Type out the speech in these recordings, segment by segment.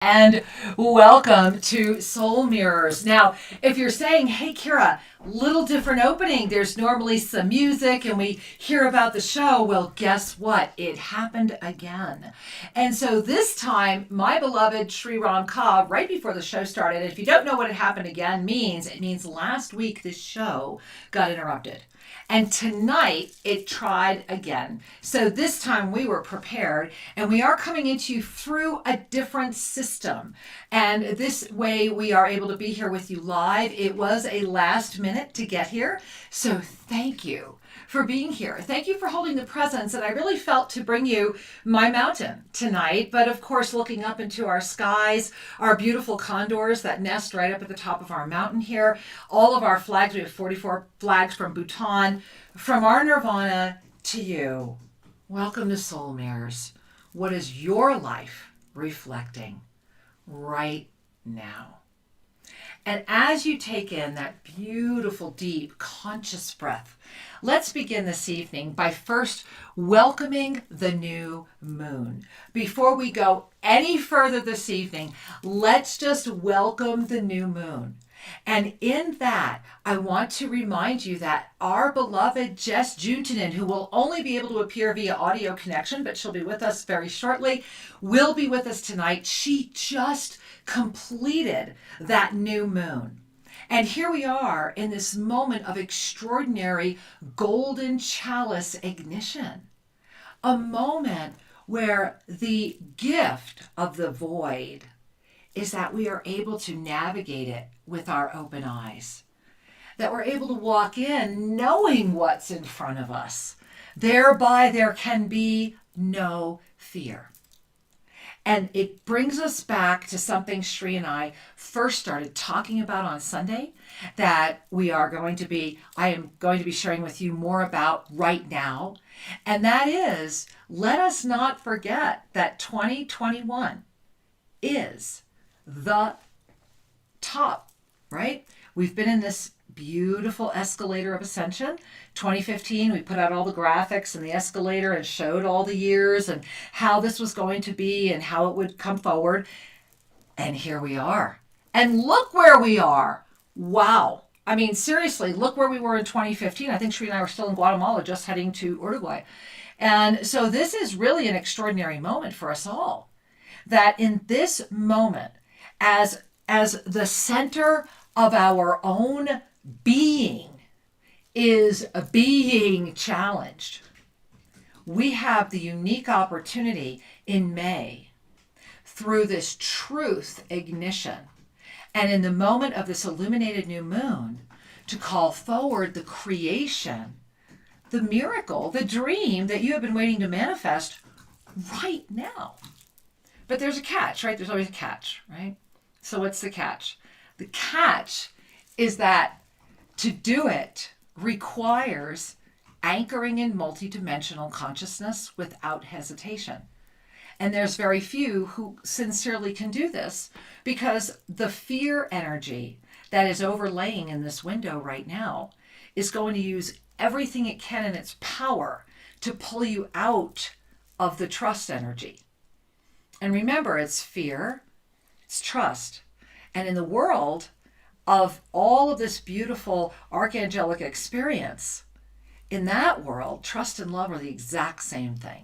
And welcome to Soul Mirrors. Now, if you're saying, hey, Kira, little different opening, there's normally some music and we hear about the show. Well, guess what? It happened again. And so this time, my beloved Sri Ram Ka, right before the show started, if you don't know what it happened again means, it means last week this show got interrupted. And tonight it tried again. So this time we were prepared and we are coming into you through a different system. And this way we are able to be here with you live. It was a last minute to get here. So thank you for being here. Thank you for holding the presence. And I really felt to bring you my mountain tonight. But of course, looking up into our skies, our beautiful condors that nest right up at the top of our mountain here, all of our flags, we have 44 flags from Bhutan, from our nirvana to you. Welcome to Soul Mirrors. What is your life reflecting right now? And as you take in that beautiful, deep, conscious breath, let's begin this evening by first welcoming the new moon. Before we go any further this evening, let's just welcome the new moon. And in that, I want to remind you that our beloved Jess Juntunen, who will only be able to appear via audio connection, but she'll be with us very shortly, will be with us tonight. She just completed that new moon. And here we are in this moment of extraordinary golden chalice ignition, a moment where the gift of the void is that we are able to navigate it with our open eyes, that we're able to walk in knowing what's in front of us. Thereby there can be no fear. And it brings us back to something Sri and I first started talking about on Sunday that I am going to be sharing with you more about right now. And that is, let us not forget that 2021 is the top, right? We've been in this beautiful escalator of ascension. 2015, we put out all the graphics and the escalator and showed all the years and how this was going to be and how it would come forward. And here we are. And look where we are. Wow. I mean, seriously, look where we were in 2015. I think Sri and I were still in Guatemala, just heading to Uruguay. And so this is really an extraordinary moment for us all. That in this moment, as the center of our own being is being challenged, we have the unique opportunity in May through this truth ignition and in the moment of this illuminated new moon to call forward the creation, the miracle, the dream that you have been waiting to manifest right now. But there's a catch, right? There's always a catch, right? So what's the catch? The catch is that to do it requires anchoring in multidimensional consciousness without hesitation. And there's very few who sincerely can do this because the fear energy that is overlaying in this window right now is going to use everything it can in its power to pull you out of the trust energy. And remember, it's fear, it's trust. And in the world of all of this beautiful archangelic experience, in that world, trust and love are the exact same thing.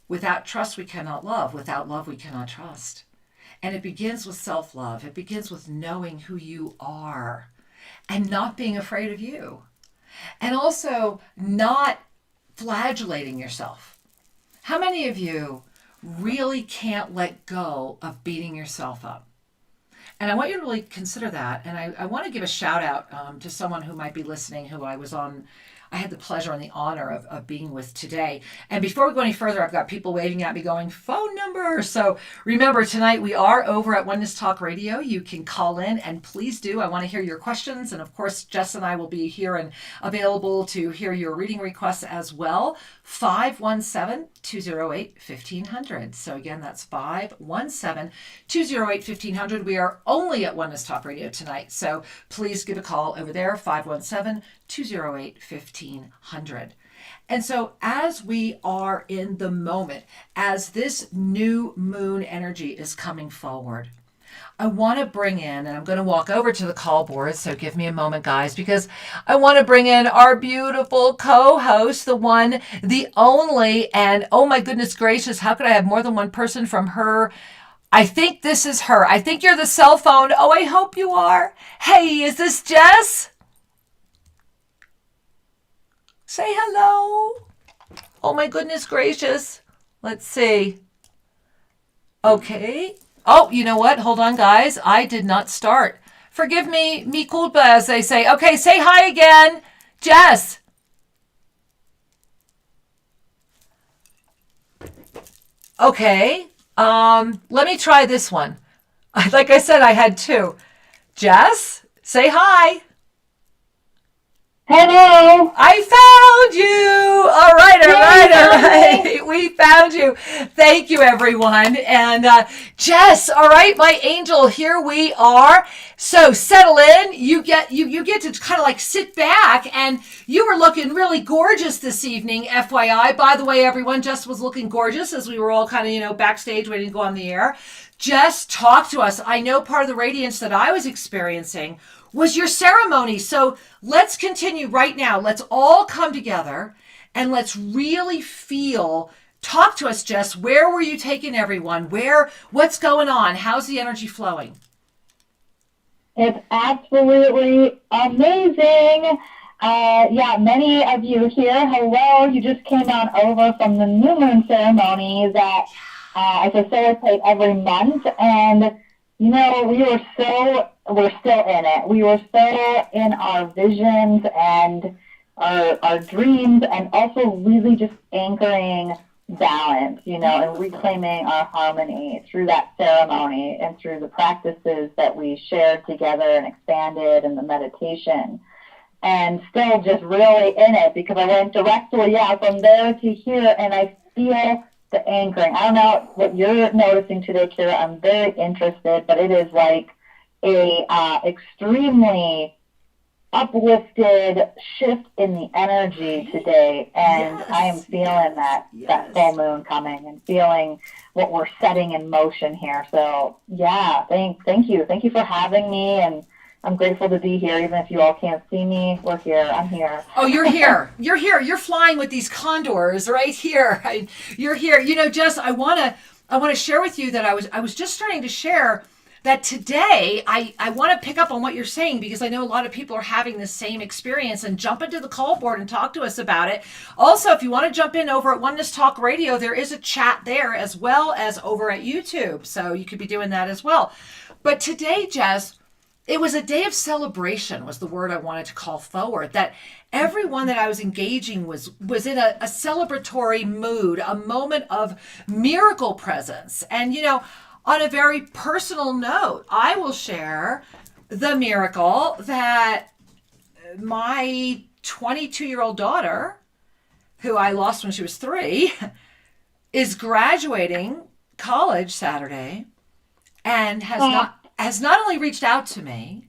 Without trust, we cannot love. Without love, we cannot trust. And it begins with self-love. It begins with knowing who you are and not being afraid of you. And also not flagellating yourself. How many of you really can't let go of beating yourself up? And I want you to really consider that. And I want to give a shout out to someone who might be listening who I had the pleasure and the honor of being with today. And before we go any further, I've got people waving at me going, phone number. So remember, tonight we are over at Oneness Talk Radio. You can call in and please do. I want to hear your questions. And of course, Jess and I will be here and available to hear your reading requests as well. 517-208-1500. So again, that's 517-208-1500. We are only at Oneness Talk Radio tonight. So please give a call over there, 517-208-1500. And so as we are in the moment, as this new moon energy is coming forward, I want to bring in, and I'm going to walk over to the call board, so give me a moment, guys, because I want to bring in our beautiful co-host, the one, the only, and oh my goodness gracious, how could I have more than one person from her? I think this is her. I think you're the cell phone. Oh, I hope you are. Hey, is this Jess? Say hello. Oh my goodness gracious. Let's see. Okay. Oh, you know what? Hold on, guys. I did not start. Forgive me, mi culpa, as they say. Okay, say hi again. Jess. Okay. Let me try this one. Like I said, I had two. Jess, say hi. Hello. I found you. All right. We found you. Thank you, everyone. And Jess, all right, my angel, here we are. So settle in. You get to kind of like sit back, and you were looking really gorgeous this evening, FYI. By the way, everyone, Jess was looking gorgeous as we were all kind of, backstage waiting to go on the air. Jess, talk to us. I know part of the radiance that I was experiencing was your ceremony. So let's continue right now. Let's all come together and let's really feel. Talk to us, Jess. Where were you taking everyone? What's going on? How's the energy flowing? It's absolutely amazing. Many of you here, hello. You just came on over from the new moon ceremony that I facilitate every month. And, we're still in it. We were so in our visions and our dreams, and also really just anchoring balance, and reclaiming our harmony through that ceremony and through the practices that we shared together and expanded in the meditation. And still just really in it, because I went directly, from there to here, and I feel the anchoring. I don't know what you're noticing today, Kira. I'm very interested, but it is like a extremely uplifted shift in the energy today, and I am feeling that full moon coming and feeling what we're setting in motion here. So thank you for having me, and I'm grateful to be here. Even if you all can't see me, we're here. I'm here. Oh, you're here. You're here. You're flying with these condors right here. You're here. Jess, I want to share with you that I was just starting to share that today I want to pick up on what you're saying, because I know a lot of people are having the same experience, and jump into the call board and talk to us about it. Also, if you want to jump in over at Oneness Talk Radio, there is a chat there as well as over at YouTube. So you could be doing that as well. But today, Jess, it was a day of celebration was the word I wanted to call forward, that everyone that I was engaging was in a celebratory mood, a moment of miracle presence. And, on a very personal note, I will share the miracle that my 22-year-old daughter, who I lost when she was 3, is graduating college Saturday, and has not only reached out to me,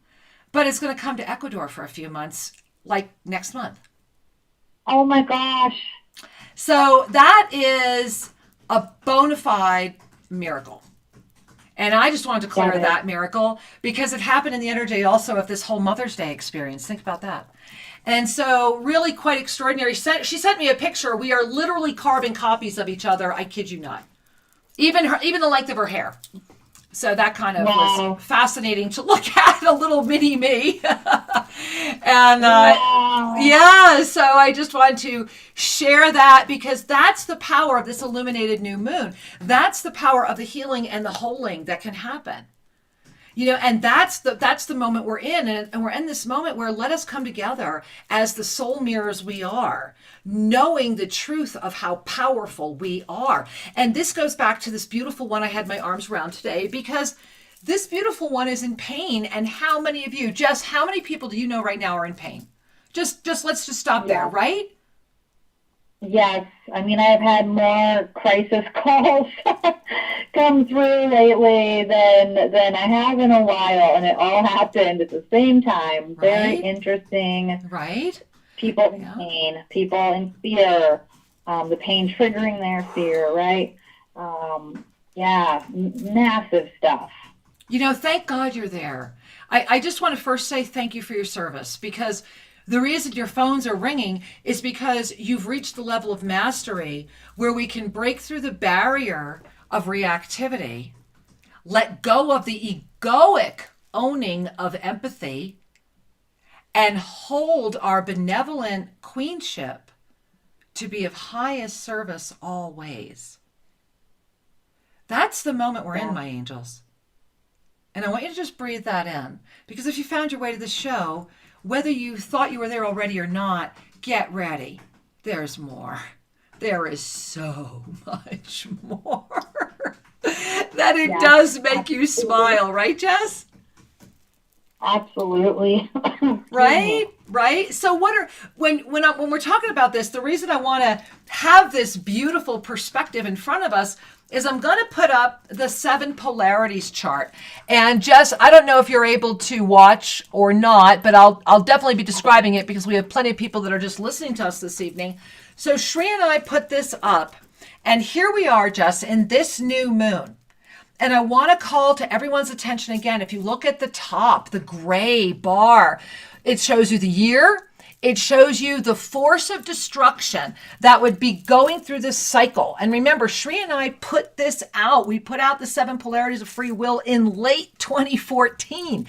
but is going to come to Ecuador for a few months, like next month. Oh my gosh. So that is a bona fide miracle. And I just wanted to clear that miracle, because it happened in the energy also of this whole Mother's Day experience. Think about that. And so really quite extraordinary. She sent me a picture. We are literally carbon copies of each other. I kid you not. Even the length of her hair. So that kind of was fascinating to look at, a little mini me. And so I just wanted to share that, because that's the power of this illuminated new moon. That's the power of the healing and the holding that can happen. And that's the moment we're in, and we're in this moment where let us come together as the soul mirrors we are, knowing the truth of how powerful we are. And this goes back to this beautiful one I had my arms around today, because this beautiful one is in pain. And how many of you, Jess, how many people do you know right now are in pain? Just let's just stop there, right? Yes. I mean, I've had more crisis calls come through lately than I have in a while, and it all happened at the same time. Very interesting. Right? people in pain, people in fear, the pain triggering their fear, right? Massive stuff. Thank God you're there. I just want to first say thank you for your service, because the reason your phones are ringing is because you've reached the level of mastery where we can break through the barrier of reactivity, let go of the egoic owning of empathy, and hold our benevolent queenship to be of highest service always. That's the moment we're in, my angels. And I want you to just breathe that in. Because if you found your way to the show, whether you thought you were there already or not, get ready. There's more. There is so much more. That it does make you smile, right, Jess? Absolutely. Right. So when we're talking about this, the reason I want to have this beautiful perspective in front of us is I'm going to put up the 7 polarities chart. And Jess, I don't know if you're able to watch or not, but I'll definitely be describing it because we have plenty of people that are just listening to us this evening. So Shri and I put this up, and here we are, Jess, in this new moon. And I want to call to everyone's attention again. If you look at the top, the gray bar, it shows you the year. It shows you the force of destruction that would be going through this cycle. And remember, Shri and I put this out. We put out the 7 polarities of free will in late 2014.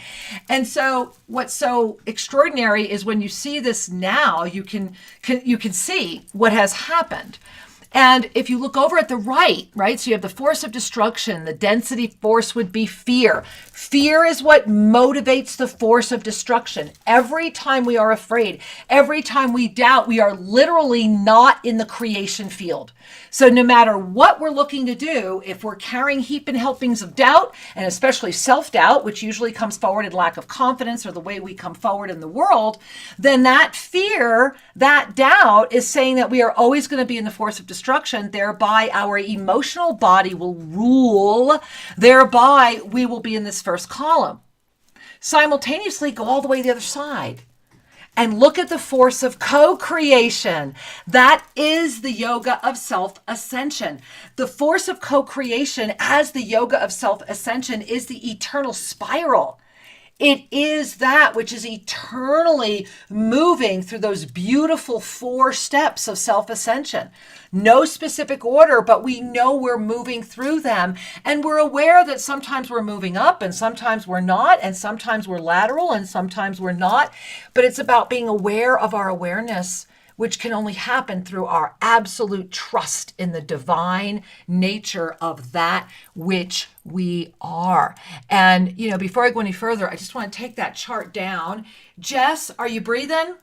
And so what's so extraordinary is when you see this now, you can see what has happened. And if you look over at the right, so you have the force of destruction, the density force would be fear. Fear is what motivates the force of destruction. Every time we are afraid, every time we doubt, we are literally not in the creation field. So no matter what we're looking to do, if we're carrying heaping helpings of doubt, and especially self-doubt, which usually comes forward in lack of confidence or the way we come forward in the world, then that fear, that doubt is saying that we are always going to be in the force of destruction. Thereby our emotional body will rule. Thereby we will be in this first column. Simultaneously go all the way to the other side and look at the force of co-creation. That is the yoga of self-ascension. The force of co-creation as the yoga of self-ascension is the eternal spiral. It is that which is eternally moving through those beautiful 4 steps of self-ascension. No specific order, but we know we're moving through them. And we're aware that sometimes we're moving up and sometimes we're not. And sometimes we're lateral and sometimes we're not. But it's about being aware of our awareness, which can only happen through our absolute trust in the divine nature of that which we are. And, before I go any further, I just want to take that chart down. Jess, are you breathing?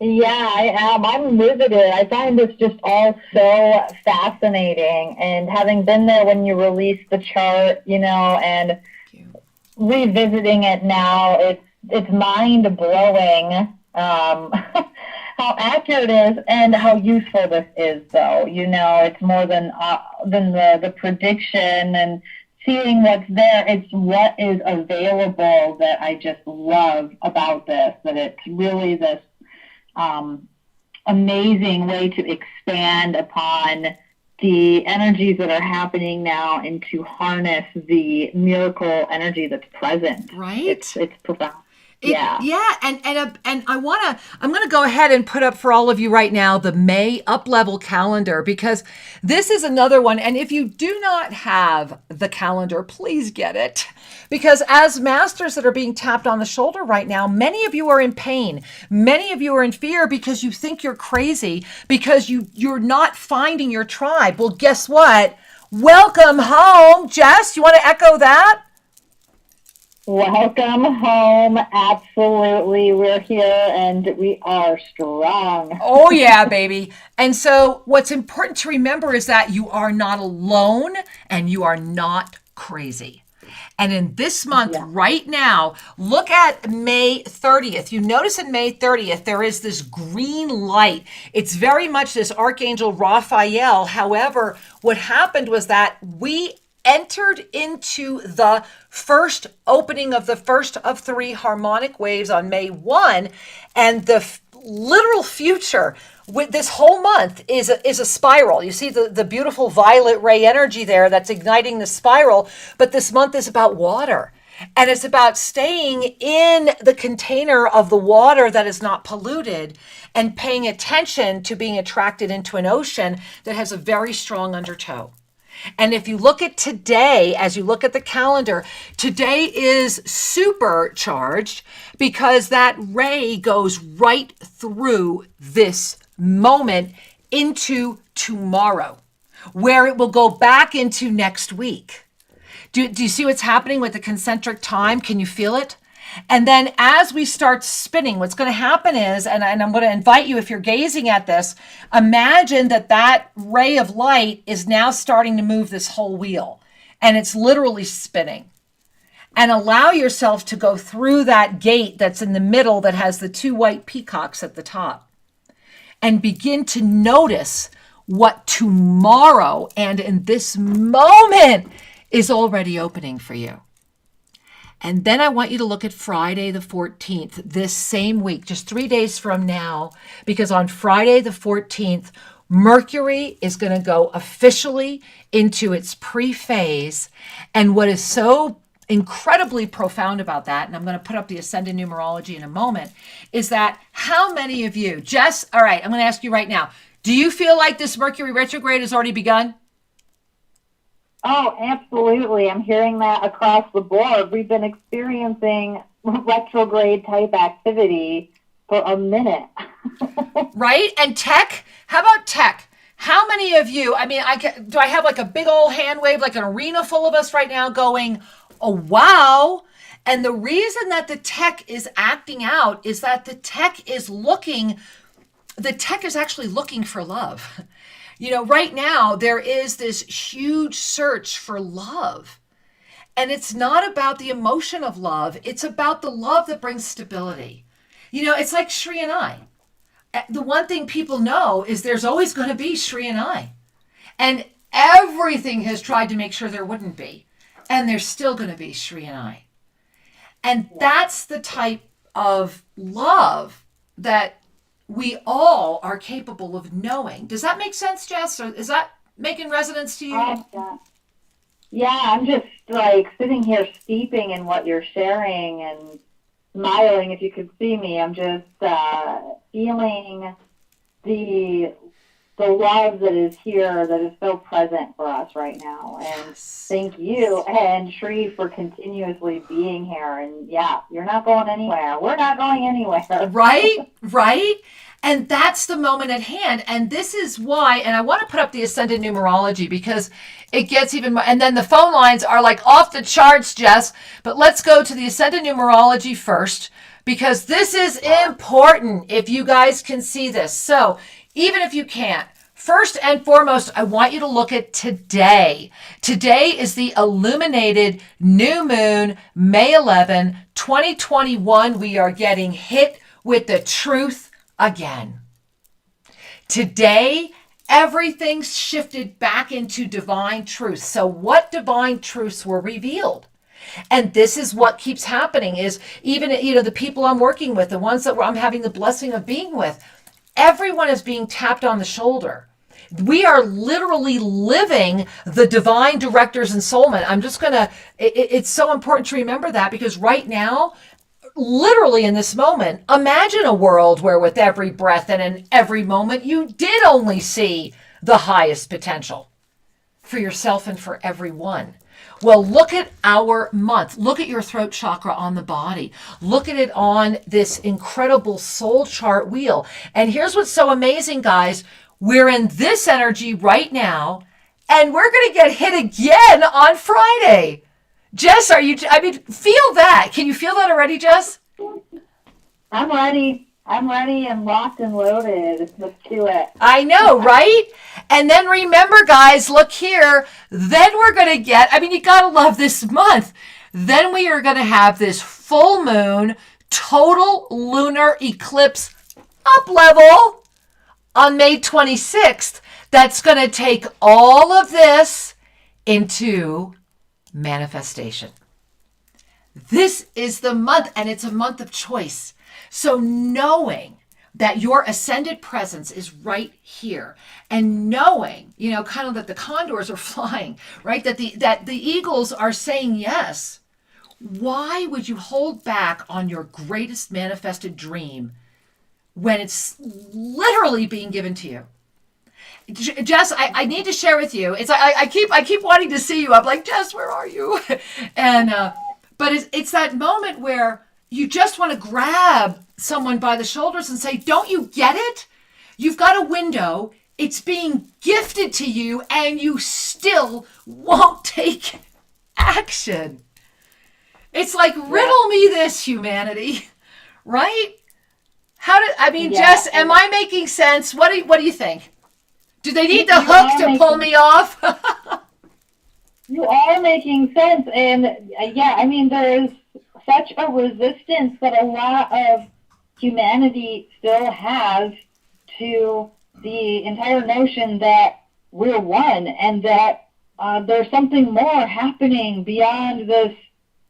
Yeah, I am. I'm riveted. I find this just all so fascinating. And having been there when you released the chart, and revisiting it now, it's mind blowing. How accurate it is and how useful this is, though. It's more than the prediction and seeing what's there. It's what is available that I just love about this, that it's really this amazing way to expand upon the energies that are happening now and to harness the miracle energy that's present. Right. It's profound. And I'm going to go ahead and put up for all of you right now the May up-level calendar, because this is another one. And if you do not have the calendar, please get it. Because as masters that are being tapped on the shoulder right now, many of you are in pain. Many of you are in fear because you think you're crazy, because you're not finding your tribe. Well, guess what? Welcome home. Jess, you want to echo that? Welcome home. Absolutely. We're here and we are strong. Oh, yeah, baby. And so what's important to remember is that you are not alone and you are not crazy. And in this month right now, look at May 30th. You notice in May 30th, there is this green light. It's very much this Archangel Raphael. However, what happened was that we entered into the first opening of the first of 3 harmonic waves on May 1, and the literal future with this whole month is a spiral. You see the beautiful violet ray energy there that's igniting the spiral, but this month is about water. And it's about staying in the container of the water that is not polluted and paying attention to being attracted into an ocean that has a very strong undertow. And if you look at today, as you look at the calendar, today is supercharged because that ray goes right through this moment into tomorrow, where it will go back into next week. Do you see what's happening with the concentric time? Can you feel it? And then as we start spinning, what's going to happen is, and I'm going to invite you, if you're gazing at this, imagine that ray of light is now starting to move this whole wheel, and it's literally spinning. And allow yourself to go through that gate that's in the middle that has the 2 white peacocks at the top, and begin to notice what tomorrow and in this moment is already opening for you. And then I want you to look at Friday the 14th, this same week, just 3 days from now, because on Friday the 14th, Mercury is going to go officially into its pre-phase. And what is so incredibly profound about that, and I'm going to put up the ascendant numerology in a moment, is that how many of you, Jess, all right, I'm going to ask you right now, do you feel like this Mercury retrograde has already begun? Oh, absolutely. I'm hearing that across the board. We've been experiencing retrograde type activity for a minute. Right? And tech? How about tech? How many of you, do I have like a big old hand wave, like an arena full of us right now going, oh, wow. And the reason that the tech is acting out is that the tech is actually looking for love. You know, right now, there is this huge search for love. And it's not about the emotion of love. It's about the love that brings stability. You know, it's like Shri and I. The one thing people know is there's always going to be Shri and I. And everything has tried to make sure there wouldn't be. And there's still going to be Shri and I. And that's the type of love that we all are capable of knowing. Does that make sense, Jess? Or is that making resonance to you? Yeah, I'm just like sitting here steeping in what you're sharing and smiling. If you could see me, I'm just feeling the love that is here, that is so present for us right now. And thank you and Shri for continuously being here. And yeah, you're not going anywhere. We're not going anywhere. Right. And that's the moment at hand. And this is why, and I want to put up the ascendant numerology because it gets even more, and then the phone lines are like off the charts, Jess. But let's go to the ascendant numerology first, because this is important if you guys can see this. So even if you can't, first and foremost, I want you to look at today. Today is the illuminated new moon, May 11, 2021. We are getting hit with the truth again. Today, everything's shifted back into divine truth. So what divine truths were revealed? And this is what keeps happening is even, the people I'm working with, the ones that I'm having the blessing of being with, everyone is being tapped on the shoulder. We are literally living the divine director's ensoulment. It's so important to remember that because right now, literally in this moment, imagine a world where with every breath and in every moment, you did only see the highest potential for yourself and for everyone. Well, look at our month. Look at your throat chakra on the body. Look at it on this incredible soul chart wheel. And here's what's so amazing, guys. We're in this energy right now, and we're going to get hit again on Friday. Jess, feel that. Can you feel that already, Jess? I'm ready and locked and loaded. Let's do it. I know, right? And then remember, guys, look here. Then we're going to get, you got to love this month. Then we are going to have this full moon, total lunar eclipse up level on May 26th. That's going to take all of this into manifestation. This is the month, and it's a month of choice. So knowing that your ascended presence is right here, and knowing, kind of that the condors are flying, right? That the eagles are saying yes. Why would you hold back on your greatest manifested dream when it's literally being given to you? Jess, I need to share with you. It's I keep wanting to see you. I'm like, Jess, where are you? And but it's that moment where you just want to grab someone by the shoulders and say, don't you get it? You've got a window. It's being gifted to you, and you still won't take action. It's like, riddle me this, humanity, right? Jess, am I making sense? What do you think? Do they need the hook to pull me off? You are making sense. And there is such a resistance that a lot of humanity still has to the entire notion that we're one, and that there's something more happening beyond this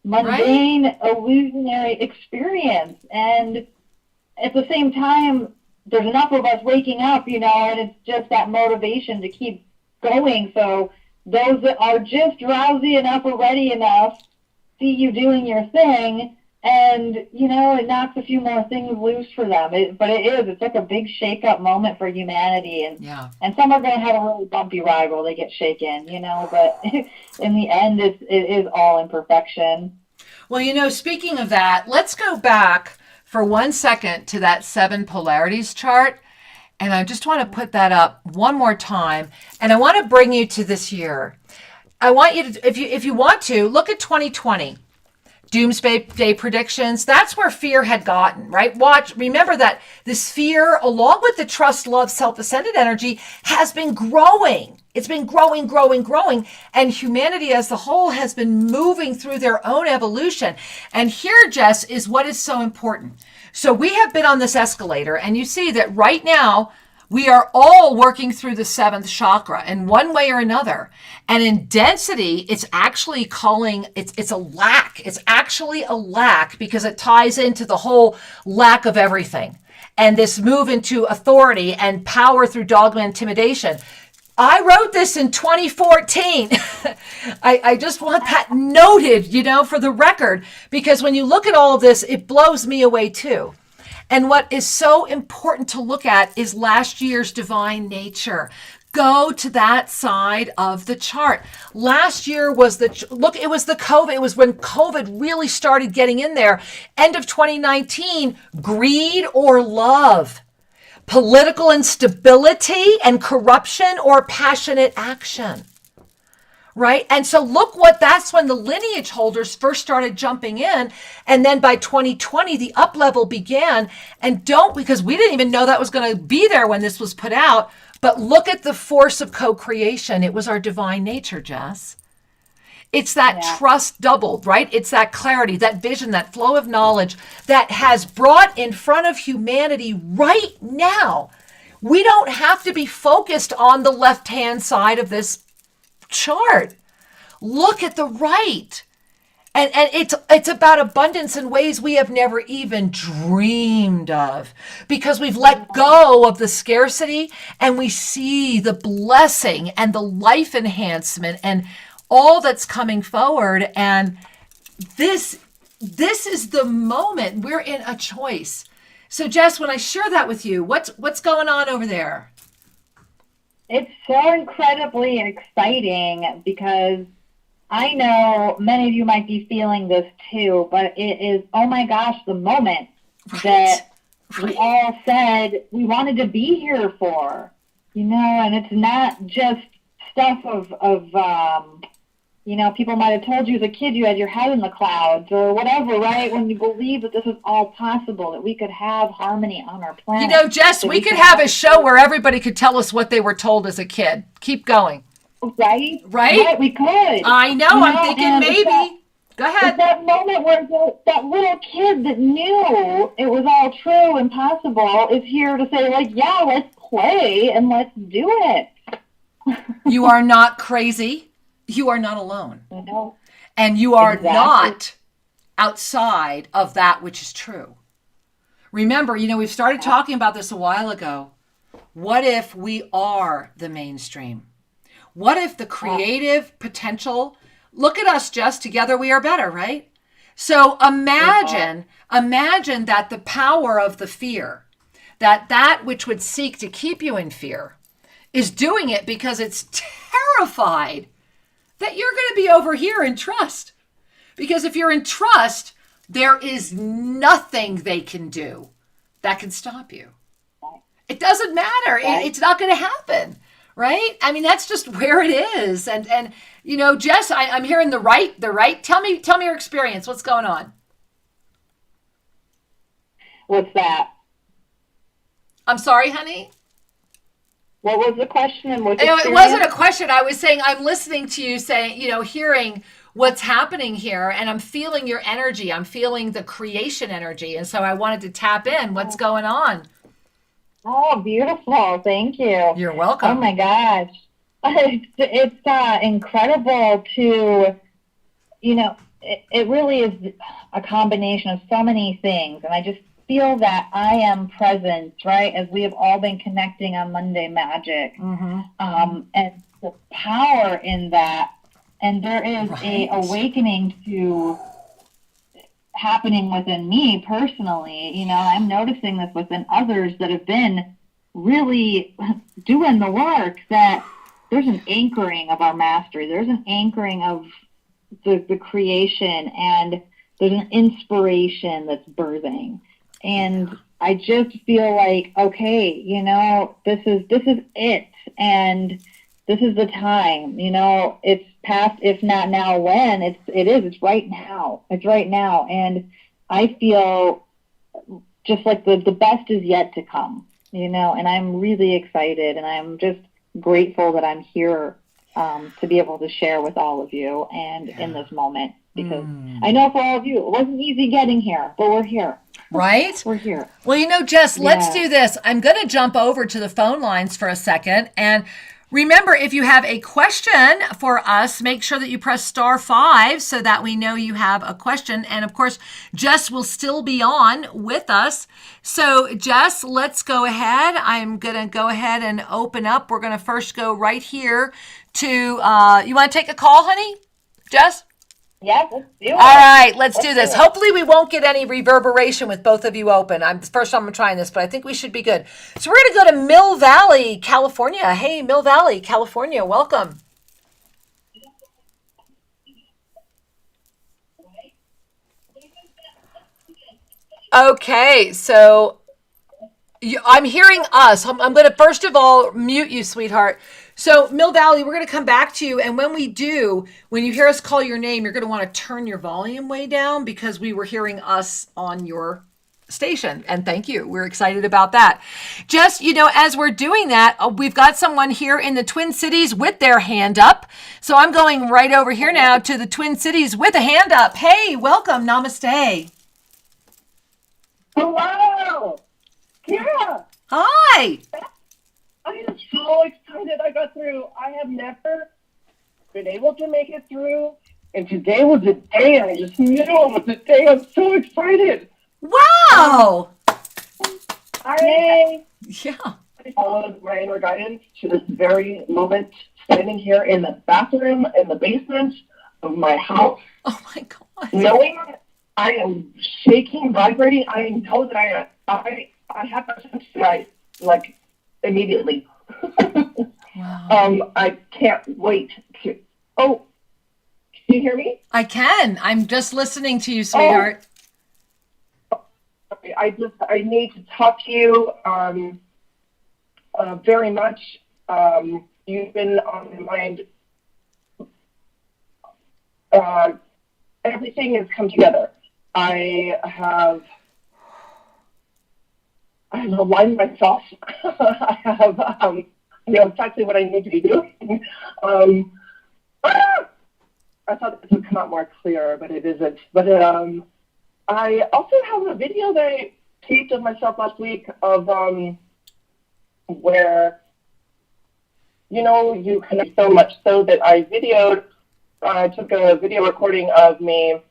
mundane, illusionary experience. And at the same time, there's enough of us waking up, and it's just that motivation to keep going. So those that are just drowsy enough or ready enough see you doing your thing, and, it knocks a few more things loose for them. It's like a big shake-up moment for humanity. And some are going to have a really bumpy ride while they get shaken, but in the end, it is all imperfection. Well, speaking of that, let's go back for 1 second to that 7 polarities chart. And I just want to put that up one more time. And I want to bring you to this year. I want you to, if you want to, look at 2020. Doomsday predictions. That's where fear had gotten, right? Remember that this fear, along with the trust, love, self-ascended energy, has been growing. It's been growing. And humanity as the whole has been moving through their own evolution. And here, Jess, is what is so important. So we have been on this escalator, and you see that right now, we are all working through the 7th chakra in one way or another. And in density, it's actually it's a lack. It's actually a lack because it ties into the whole lack of everything. And this move into authority and power through dogma and intimidation. I wrote this in 2014. I just want that noted, for the record, because when you look at all of this, it blows me away too. And what is so important to look at is last year's divine nature. Go to that side of the chart. Last year was it was the COVID. It was when COVID really started getting in there. End of 2019, greed or love, political instability and corruption or passionate action. Right? And so that's when the lineage holders first started jumping in. And then by 2020, the up level began. And because we didn't even know that was going to be there when this was put out. But look at the force of co-creation. It was our divine nature, Jess. It's that trust doubled, right? It's that clarity, that vision, that flow of knowledge that has brought in front of humanity right now. We don't have to be focused on the left-hand side of this chart. Look at the right. And it's about abundance in ways we have never even dreamed of, because we've let go of the scarcity and we see the blessing and the life enhancement and all that's coming forward. And this is the moment. We're in a choice. So Jess, when I share that with you, what's going on over there? It's so incredibly exciting because I know many of you might be feeling this too, but it is, oh my gosh, the moment that we all said we wanted to be here for, and it's not just stuff of people might have told you as a kid you had your head in the clouds or whatever, right? When you believe that this is all possible, that we could have harmony on our planet. Jess, we could have a show where everybody could tell us what they were told as a kid. Keep going. Right? Right? Yeah, we could. I know, I'm thinking maybe. Go ahead. It's that moment where that little kid that knew it was all true and possible is here to say, yeah, let's play and let's do it. You are not crazy. You are not alone. I know. And you are Exactly. not outside of that which is true. Remember, we've started talking about this a while ago. What if we are the mainstream? What if the creative potential, look at us, Jess, together we are better, right? So imagine that the power of the fear, that which would seek to keep you in fear, is doing it because it's terrified that you're going to be over here in trust. Because if you're in trust, there is nothing they can do that can stop you. It doesn't matter. It's not going to happen, right? I mean, that's just where it is. And Jess, I'm hearing the right. Tell me your experience. What's going on? What's that? I'm sorry, honey. What was the question? And what It wasn't a question. I was saying I'm listening to you saying, hearing what's happening here, and I'm feeling your energy. I'm feeling the creation energy, and so I wanted to tap in. What's going on? Oh, beautiful. Thank you. You're welcome. Oh, my gosh. It's incredible to, it really is a combination of so many things. And I just feel that I am present, right, as we have all been connecting on Monday Magic. Mm-hmm. And the power in that. And there is a awakening to happening within me personally. I'm noticing this within others that have been really doing the work, that there's an anchoring of our mastery. There's an anchoring of the creation, and there's an inspiration that's birthing. And I just feel like, okay, this is it. And this is the time, it's past, if not now, when. It's right now. It's right now. And I feel just like the best is yet to come, and I'm really excited, and I'm just grateful that I'm here to be able to share with all of you and in this moment, because I know for all of you, it wasn't easy getting here, but we're here. Right? We're here. Well, Jess, let's do this. I'm going to jump over to the phone lines for a second. And remember, if you have a question for us, make sure that you press *5 so that we know you have a question. And of course, Jess will still be on with us. So Jess, let's go ahead. I'm going to go ahead and open up. We're going to first go right here to, you want to take a call, honey? Jess? Yes, let's do it. All right, let's do this. Hopefully we won't get any reverberation with both of you open. First time I'm trying this, but I think we should be good. So we're going to go to Mill Valley, California. Hey, Mill Valley, California, welcome. Okay, so I'm hearing us. I'm going to first of all mute you, sweetheart. So Mill Valley, we're going to come back to you. And when we do, when you hear us call your name, you're going to want to turn your volume way down, because we were hearing us on your station. And thank you. We're excited about that. Just, as we're doing that, we've got someone here in the Twin Cities with their hand up. So I'm going right over here now to the Twin Cities with a hand up. Hey, welcome. Namaste. Hello! Kira! Hi! I am so excited I got through. I have never been able to make it through, and today was the day. I just knew it was the day. I'm so excited. Wow! I Yeah. followed my inner guidance to this very moment, standing here in the bathroom in the basement of my house. Oh my God. Knowing I am shaking, vibrating. I know that I have that sense tonight, like, immediately. Wow. I can't wait to. Oh, can you hear me? I can. I'm just listening to you, sweetheart. I need to talk to you very much. You've been on my mind. Everything has come together. I have aligned myself. I know exactly what I need to be doing. I thought this would come out more clear, but it isn't. But I also have a video that I taped of myself last week of where, you connect so much so that I videoed I took a video recording of me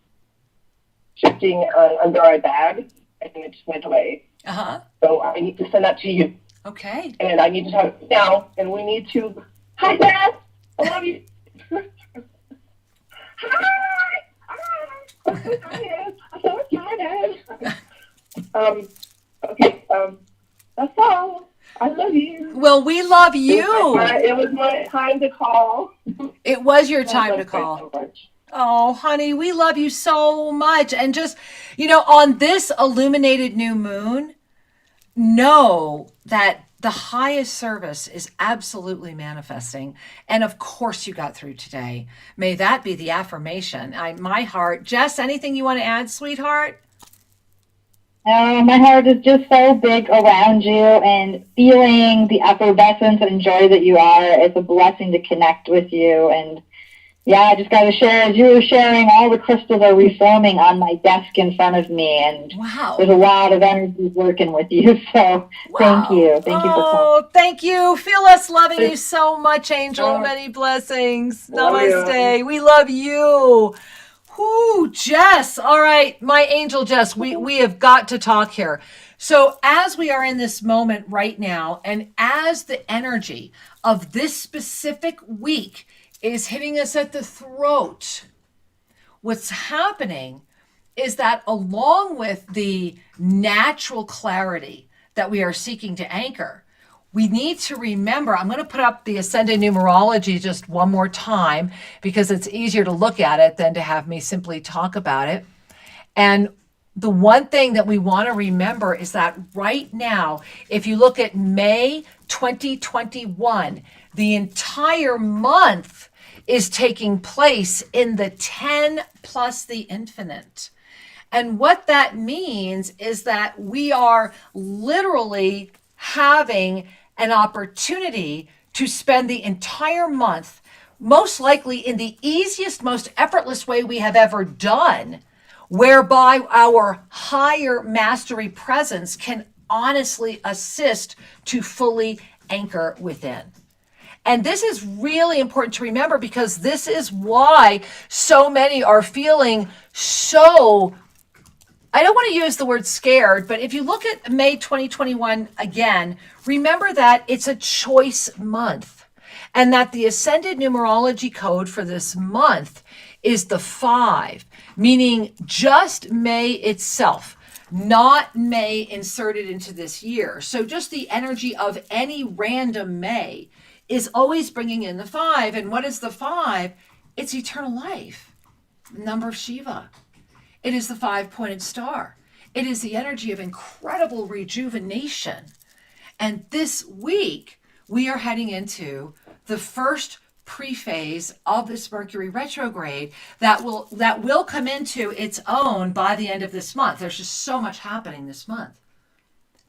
shifting under our bag, and it just went away. Uh-huh. So I need to send that to you. Okay. And I need to talk now, and we need to. Hi, Dad. I love you. Hi. I'm so excited. I'm so excited. Okay. That's all. I love you. Well, we love you. It was my time to call. It was your time to call. Oh, honey, we love you so much. And just, on this illuminated new moon, know that the highest service is absolutely manifesting. And of course you got through today. May that be the affirmation. My heart. Jess, anything you want to add, sweetheart? My heart is just so big around you and feeling the effervescence and joy that you are. It's a blessing to connect with you. And yeah, I just got to share, as you were sharing, all the crystals are reforming on my desk in front of me. And wow, there's a lot of energy working with you. So Thank you. Thank you for coming. Oh, thank you. Feel us loving you so much, Angel. Many blessings. Namaste. We love you. Ooh, Jess. All right, my angel Jess, we have got to talk here. So as we are in this moment right now, and as the energy of this specific week is hitting us at the throat, what's happening is that along with the natural clarity that we are seeking to anchor, we need to remember, I'm going to put up the Ascended Numerology just one more time because it's easier to look at it than to have me simply talk about it. And the one thing that we want to remember is that right now, if you look at May 2021, the entire month is taking place in the 10 plus the infinite. And what that means is that we are literally having an opportunity to spend the entire month, most likely in the easiest, most effortless way we have ever done, whereby our higher mastery presence can honestly assist to fully anchor within. And this is really important to remember because this is why so many are feeling so, I don't want to use the word scared, but if you look at May 2021 again, remember that it's a choice month and that the Ascended Numerology code for this month is the 5, meaning just May itself, not May inserted into this year. So just the energy of any random May is always bringing in the 5. And what is the 5? It's eternal life, number of Shiva. It is the 5-pointed star. It is the energy of incredible rejuvenation. And this week, we are heading into the first pre-phase of this Mercury retrograde that will come into its own by the end of this month. There's just so much happening this month.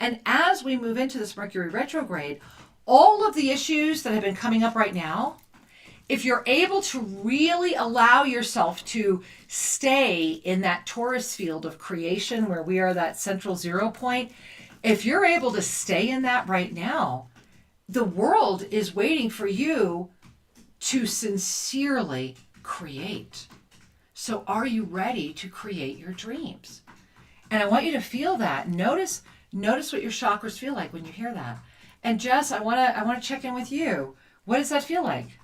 And as we move into this Mercury retrograde, all of the issues that have been coming up right now, if you're able to really allow yourself to stay in that Taurus field of creation where we are that central 0 point, if you're able to stay in that right now, the world is waiting for you to sincerely create. So are you ready to create your dreams? And I want you to feel that. Notice what your chakras feel like when you hear that. And Jess, I want to check in with you. What does that feel like?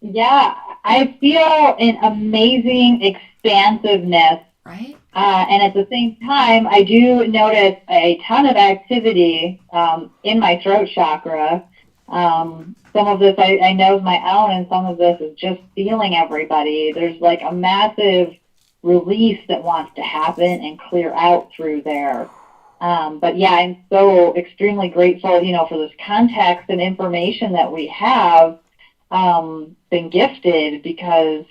Yeah, I feel an amazing expansiveness. Right. And at the same time, I do notice a ton of activity in my throat chakra. Some of this I know is my own, and some of this is just feeling everybody. There's like a massive release that wants to happen and clear out through there. But yeah, I'm so extremely grateful, for this context and information that we have been gifted, because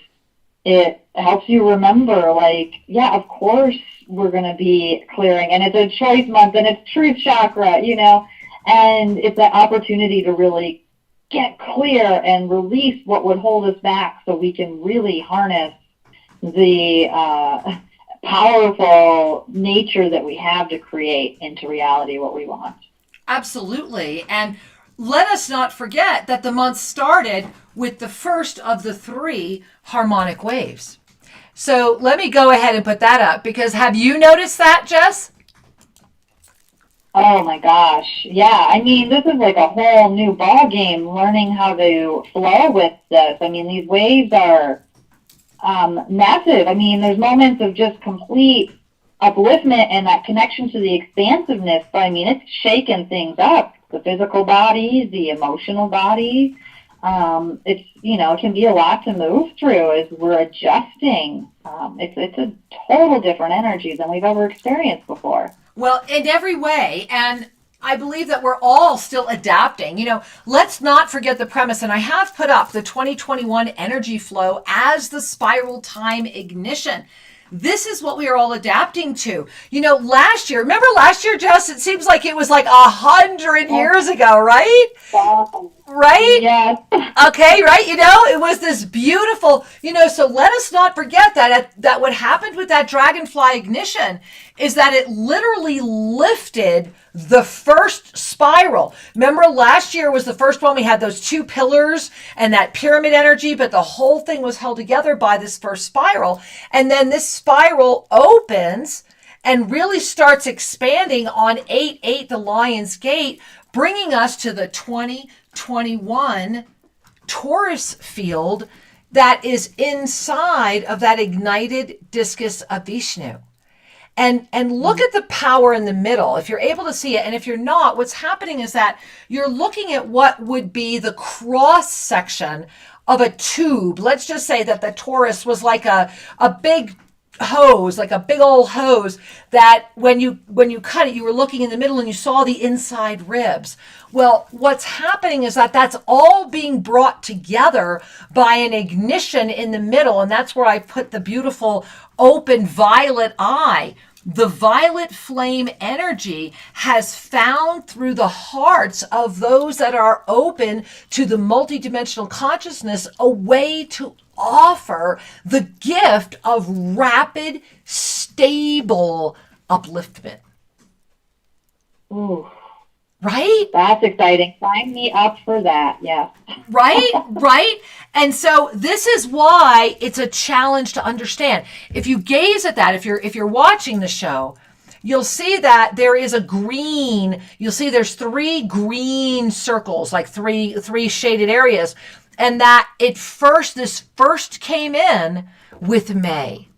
it helps you remember, of course we're going to be clearing, and it's a choice month, and it's truth chakra, and it's an opportunity to really get clear and release what would hold us back so we can really harness the powerful nature that we have to create into reality what we want. Absolutely. And let us not forget that the month started with the first of the 3 harmonic waves. So let me go ahead and put that up, because have you noticed that, Jess? Oh my gosh. Yeah. I mean, this is like a whole new ball game, learning how to flow with this. I mean, these waves are massive. I mean, there's moments of just complete upliftment and that connection to the expansiveness. But I mean, it's shaking things up. The physical body, the emotional body. It's, it can be a lot to move through as we're adjusting. It's a total different energy than we've ever experienced before. Well, in every way. And I believe that we're all still adapting. Let's not forget the premise. And I have put up the 2021 energy flow as the spiral time ignition. This is what we are all adapting to. Remember last year, Jess? It seems like it was like 100 years ago, right? Right? Yes. Okay, right? It was this beautiful, so let us not forget that what happened with that dragonfly ignition is that it literally lifted the first spiral. Remember last year was the first one. We had those 2 pillars and that pyramid energy, but the whole thing was held together by this first spiral. And then this spiral opens and really starts expanding on 8/8, the Lion's Gate, bringing us to the 2021 Taurus field that is inside of that ignited discus of Vishnu. And look at the power in the middle, if you're able to see it. And if you're not, what's happening is that you're looking at what would be the cross section of a tube. Let's just say that the Taurus was like a big hose, like a big old hose, that when you cut it, you were looking in the middle and you saw the inside ribs. Well, what's happening is that that's all being brought together by an ignition in the middle. And that's where I put the beautiful open violet eye. The violet flame energy has found through the hearts of those that are open to the multidimensional consciousness a way to offer the gift of rapid, stable upliftment. Ooh. Right? That's exciting. Sign me up for that. Yes. Right? And so this is why it's a challenge to understand. If you gaze at that, if you're watching the show, you'll see that there is a green, you'll see there's 3 green circles, like three shaded areas. And that this first came in with May.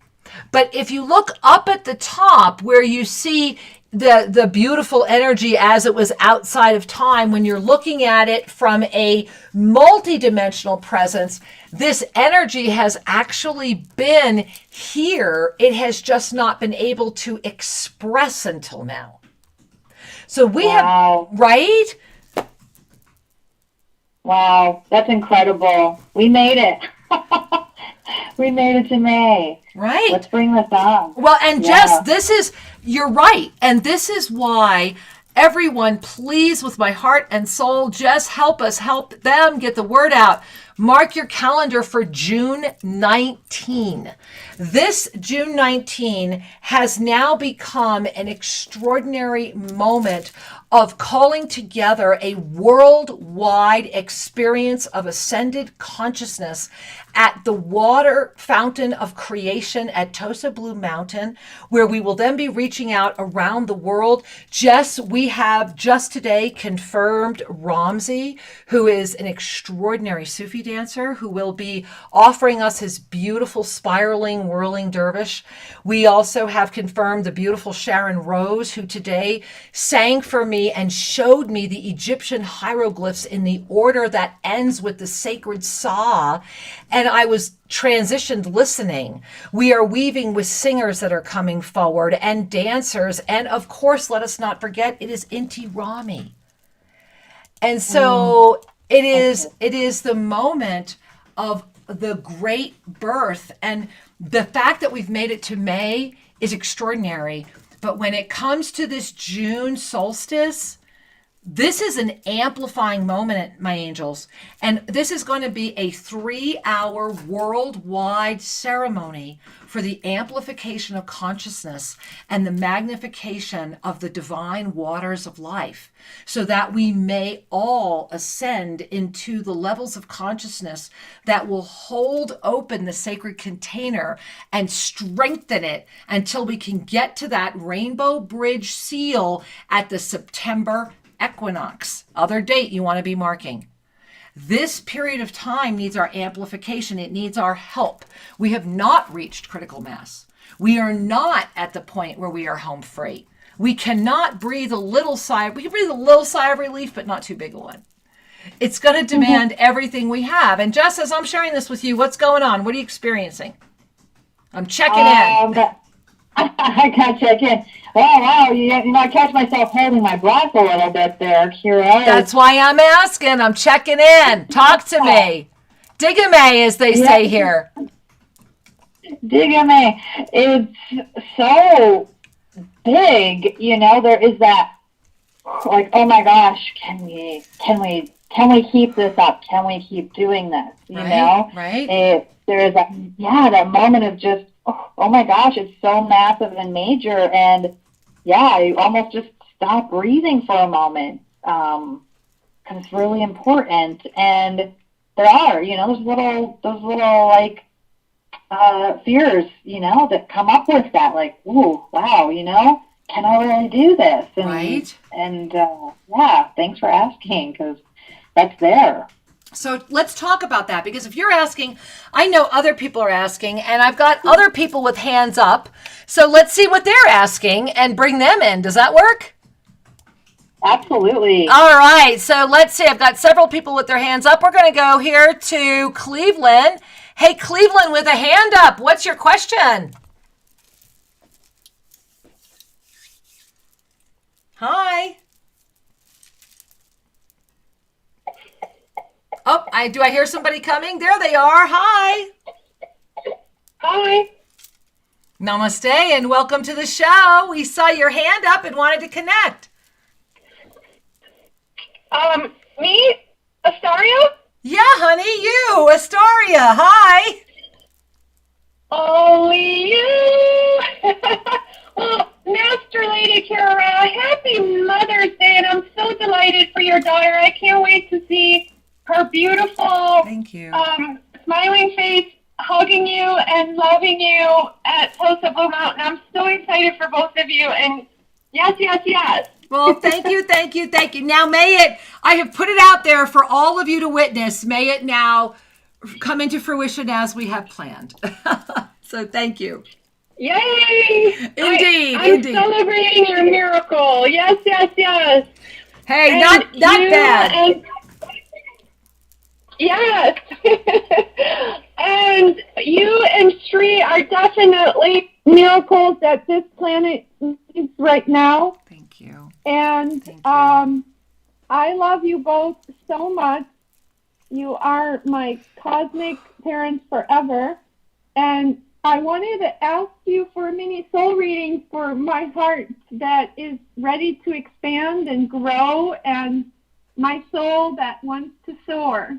But if you look up at the top where you see the beautiful energy as it was outside of time, when you're looking at it from a multidimensional presence, this energy has actually been here. It has just not been able to express until now. So we have, right? Wow, that's incredible. We made it. We made it to May. Right. Let's bring this on. Well, and Jess, you're right. And this is why everyone, please, with my heart and soul, Jess, help us, help them get the word out. Mark your calendar for June 19. This June 19 has now become an extraordinary moment of calling together a worldwide experience of ascended consciousness at the water fountain of creation at Tosa Blue Mountain, where we will then be reaching out around the world. Jess, we have just today confirmed Ramsey, who is an extraordinary Sufi dancer who will be offering us his beautiful spiraling, whirling dervish. We also have confirmed the beautiful Sharon Rose, who today sang for me and showed me the Egyptian hieroglyphs in the order that ends with the sacred Sa. And I was transitioned listening. We are weaving with singers that are coming forward and dancers. And of course, let us not forget, it is Inti Rami. And so it is the moment of the great birth. And the fact that we've made it to May is extraordinary. But when it comes to this June solstice, This is an amplifying moment, my angels. And this is going to be a 3-hour worldwide ceremony for the amplification of consciousness and the magnification of the divine waters of life, so that we may all ascend into the levels of consciousness that will hold open the sacred container and strengthen it until we can get to that rainbow bridge seal at the September equinox, other date you want to be marking. This period of time needs our amplification. It needs our help. We have not reached critical mass. We are not at the point where we are home free. We cannot breathe a little sigh. We can breathe a little sigh of relief, but not too big a one. It's going to demand everything we have. And just as I'm sharing this with you, what's going on? What are you experiencing? I'm checking in. I can't check in. Oh, wow. I catch myself holding my breath a little bit there, Kira. That's why I'm asking. I'm checking in. Talk to me. Digame, as they say here. Digame. It's so big, there is that, like, oh my gosh, can we keep this up? Can we keep doing this? You know? Right. There's that moment of just, oh my gosh, it's so massive and major, and you almost just stop breathing for a moment, because it's really important. And there are, those little like fears, that come up with that, like, ooh, wow, can I really do this? And, right. And thanks for asking, because that's there. So let's talk about that, because if you're asking, I know other people are asking, and I've got other people with hands up. So let's see what they're asking and bring them in. Does that work? Absolutely. All right. So let's see. I've got several people with their hands up. We're going to go here to Cleveland. Hey, Cleveland with a hand up. What's your question? Hi. Oh, do I hear somebody coming? There they are. Hi. Hi. Namaste and welcome to the show. We saw your hand up and wanted to connect. Me? Astaria? Yeah, honey, you, Astaria. Hi. Only you. Well, Master Lady Kira Raa, happy Mother's Day, and I'm so delighted for your daughter. I can't wait to see her beautiful, thank you, smiling face, hugging you and loving you at Tulsa Blue Mountain. I'm so excited for both of you, and yes. Well, thank you. Now I have put it out there for all of you to witness. May it now come into fruition as we have planned. So thank you. Yay! Indeed. I'm celebrating your miracle. Yes. Hey, and not bad. Yes. And you and Sri are definitely miracles that this planet needs right now. Thank you. And Thank you. I love you both so much. You are my cosmic parents forever. And I wanted to ask you for a mini soul reading for my heart that is ready to expand and grow, and my soul that wants to soar.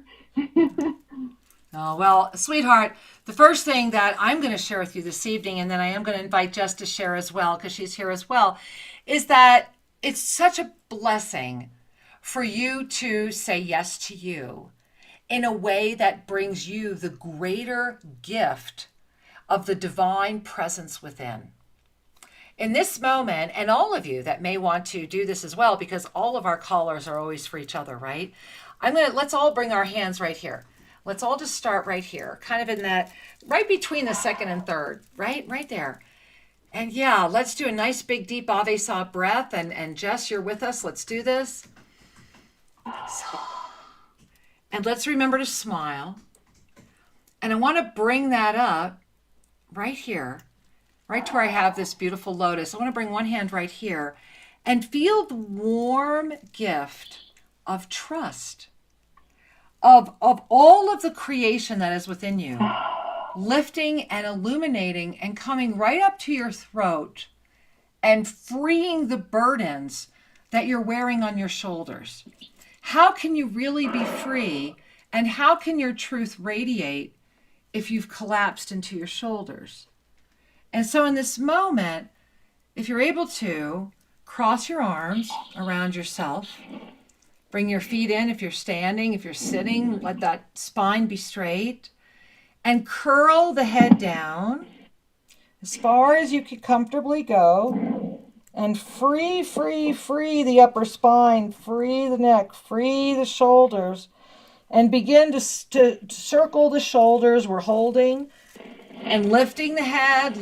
Oh, well, sweetheart, the first thing that I'm going to share with you this evening, and then I am going to invite Jess to share as well, because she's here as well, is that it's such a blessing for you to say yes to you in a way that brings you the greater gift of the divine presence within. In this moment, and all of you that may want to do this as well, because all of our callers are always for each other, right? Let's all bring our hands right here. Let's all just start right here, kind of in that, right between the second and third, right there. And yeah, let's do a nice big deep Ave Sa breath. And Jess, you're with us. Let's do this. And let's remember to smile. And I want to bring that up right here, right to where I have this beautiful lotus. I want to bring one hand right here and feel the warm gift of trust, of all of the creation that is within you, lifting and illuminating and coming right up to your throat and freeing the burdens that you're wearing on your shoulders? How can you really be free? And how can your truth radiate if you've collapsed into your shoulders? And so in this moment, if you're able to, cross your arms around yourself. Bring your feet in if you're standing. If you're sitting, let that spine be straight. And curl the head down as far as you can comfortably go. And free the upper spine. Free the neck. Free the shoulders. And begin to circle the shoulders. We're holding and lifting the head.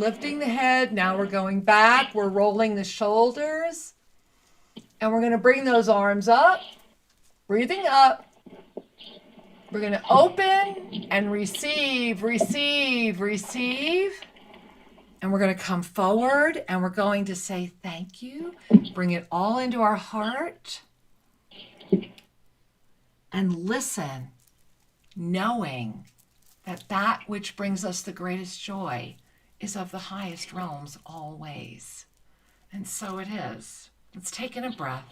Now we're going back. We're rolling the shoulders. And we're going to bring those arms up. Breathing up. We're going to open and receive. And we're going to come forward and we're going to say thank you. Bring it all into our heart. And listen, knowing that which brings us the greatest joy is of the highest realms always. And so it is. Let's take in a breath.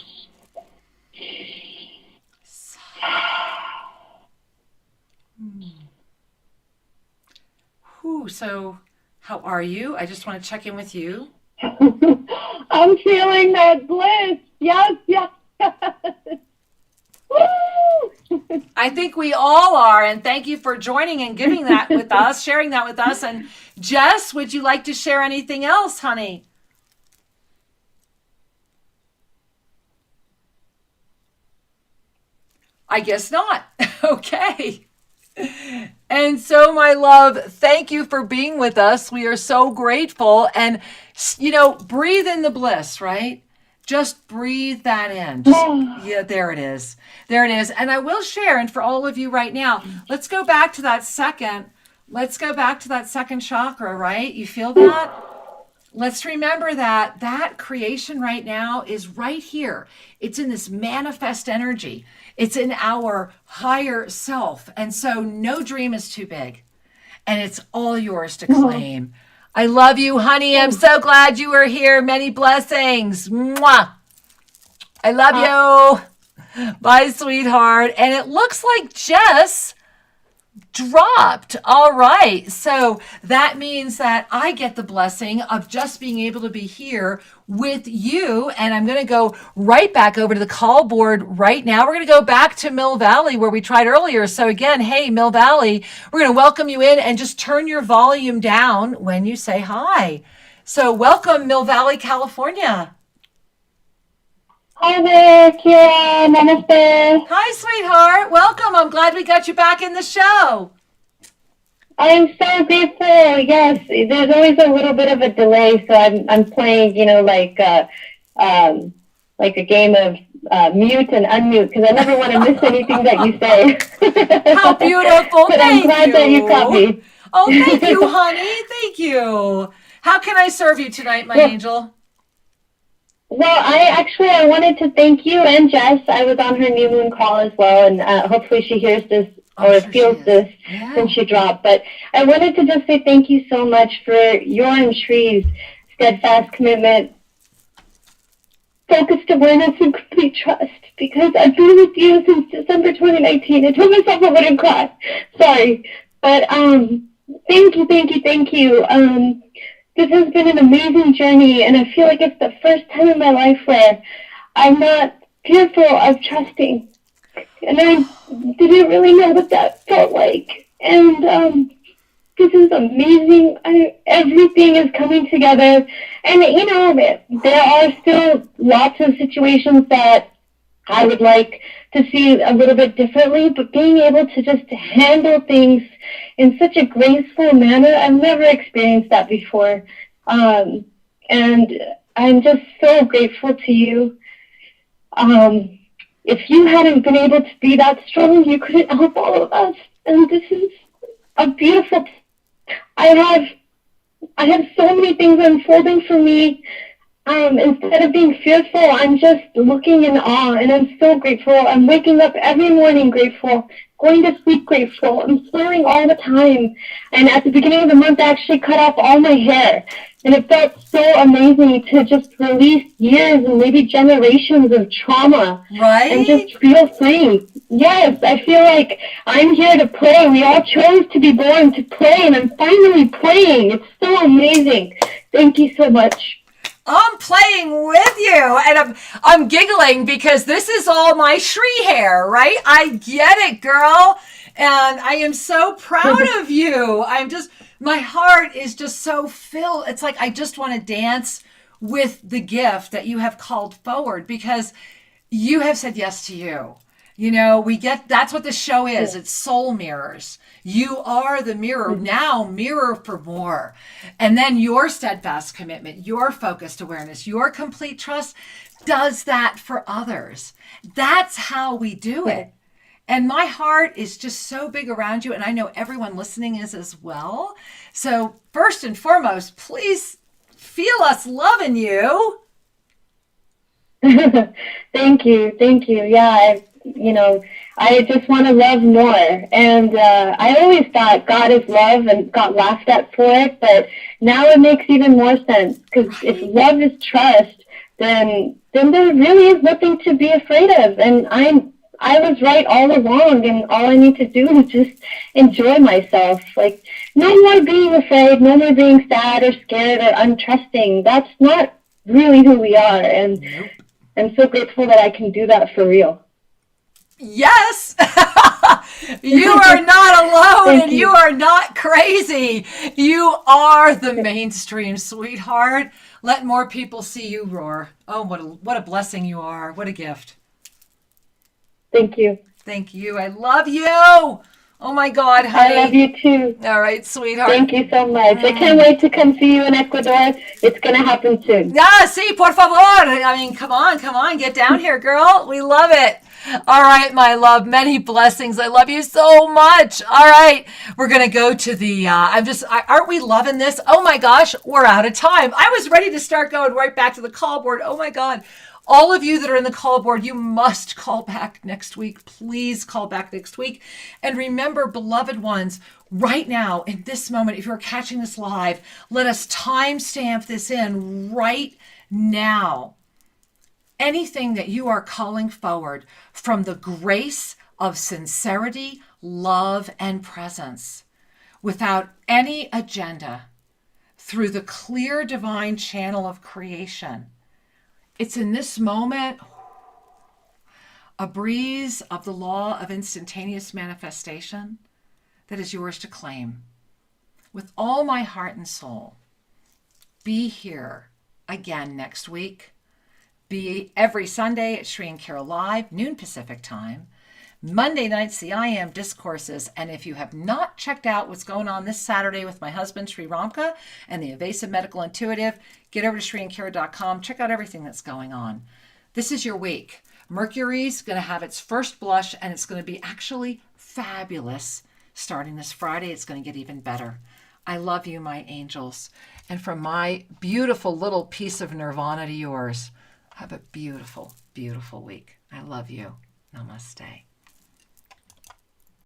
So how are you? I just want to check in with you. I'm feeling that bliss. Yes. Woo! I think we all are, and thank you for joining and giving that with us, sharing that with us. And Jess, would you like to share anything else, honey? I guess not. Okay. And so, my love, thank you for being with us. We are so grateful. And, breathe in the bliss, right? Just breathe that in. Yeah, there it is. And I will share, and for all of you right now, let's go back to that second chakra, right? You feel that? Let's remember that creation right now is right here. It's in this manifest energy. It's in our higher self. And so no dream is too big. And it's all yours to claim. I love you, honey. I'm so glad you were here. Many blessings. Mwah. I love you. Bye, sweetheart. And it looks like Jess dropped. All right. So that means that I get the blessing of just being able to be here with you. And I'm going to go right back over to the call board right now. We're going to go back to Mill Valley where we tried earlier. So again, hey, Mill Valley, we're going to welcome you in and just turn your volume down when you say hi. So welcome, Mill Valley, California. Hi there, Kira. Namaste. Hi, sweetheart. Welcome. I'm glad we got you back in the show. I'm so grateful. Yes, there's always a little bit of a delay, so I'm playing, like a game of mute and unmute because I never want to miss anything that you say. How beautiful! But I'm glad that you caught me. Oh, thank you, honey. Thank you. How can I serve you tonight, my angel? Well, I wanted to thank you and Jess. I was on her new moon call as well, and hopefully she hears this or feels this since she dropped. But I wanted to just say thank you so much for your and Shree's steadfast commitment, focused awareness, and complete trust. Because I've been with you since December 2019. I told myself I wouldn't cry. Sorry, but thank you. This has been an amazing journey, and I feel like it's the first time in my life where I'm not fearful of trusting. And I didn't really know what that felt like. And this is amazing. Everything is coming together. And, there are still lots of situations that I would like to see a little bit differently, but being able to just handle things in such a graceful manner, I've never experienced that before. And I'm just so grateful to you. If you hadn't been able to be that strong, you couldn't help all of us. And this is a beautiful. I have so many things unfolding for me. Instead of being fearful, I'm just looking in awe, and I'm so grateful. I'm waking up every morning grateful, going to sleep grateful. I'm smiling all the time. And at the beginning of the month, I actually cut off all my hair. And it felt so amazing to just release years and maybe generations of trauma. Right? And just feel free. Yes, I feel like I'm here to play. We all chose to be born to play, and I'm finally playing. It's so amazing. Thank you so much. I'm playing with you, and I'm giggling because this is all my Shree hair, right? I get it, girl, and I am so proud of you. My heart is just so filled. It's like I just want to dance with the gift that you have called forward because you have said yes to you. You know, that's what the show is. It's soul mirrors. You are the mirror. Now mirror for more. And then your steadfast commitment, your focused awareness, your complete trust does that for others. That's how we do it. And my heart is just so big around you. And I know everyone listening is as well. So first and foremost, please feel us loving you. Thank you. Yeah, I just want to love more. And I always thought God is love and got laughed at for it, but now it makes even more sense because if love is trust, then there really is nothing to be afraid of. And I was right all along, and all I need to do is just enjoy myself. Like, no more being afraid, no more being sad or scared or untrusting. That's not really who we are. And I'm so grateful that I can do that for real. Yes, you are not alone and you are not crazy. You are the mainstream, sweetheart. Let more people see you roar. Oh, what a blessing you are. What a gift. Thank you. Thank you. I love you. Oh my God, honey. I love you too. All right, sweetheart. Thank you so much. I can't wait to come see you in Ecuador. It's going to happen soon. Yeah, sí, por favor. I mean, come on. Get down here, girl. We love it. All right, my love. Many blessings. I love you so much. All right. We're going to go to the, aren't we loving this? Oh my gosh, we're out of time. I was ready to start going right back to the call board. Oh my God. All of you that are in the call board, you must call back next week. Please call back next week. And remember, beloved ones, right now, in this moment, if you're catching this live, let us timestamp this in right now. Anything that you are calling forward from the grace of sincerity, love, and presence, without any agenda, through the clear divine channel of creation. It's in this moment, a breeze of the law of instantaneous manifestation that is yours to claim. With all my heart and soul, be here again next week. Be every Sunday at Shree and Kira Live, noon Pacific time. Monday nights, the I Am Discourses. And if you have not checked out what's going on this Saturday with my husband, Sri Ramka, and the Evasive Medical Intuitive, get over to ShreeandKira.com. Check out everything that's going on. This is your week. Mercury's going to have its first blush, and it's going to be actually fabulous. Starting this Friday, it's going to get even better. I love you, my angels. And from my beautiful little piece of nirvana to yours, have a beautiful, beautiful week. I love you. Namaste.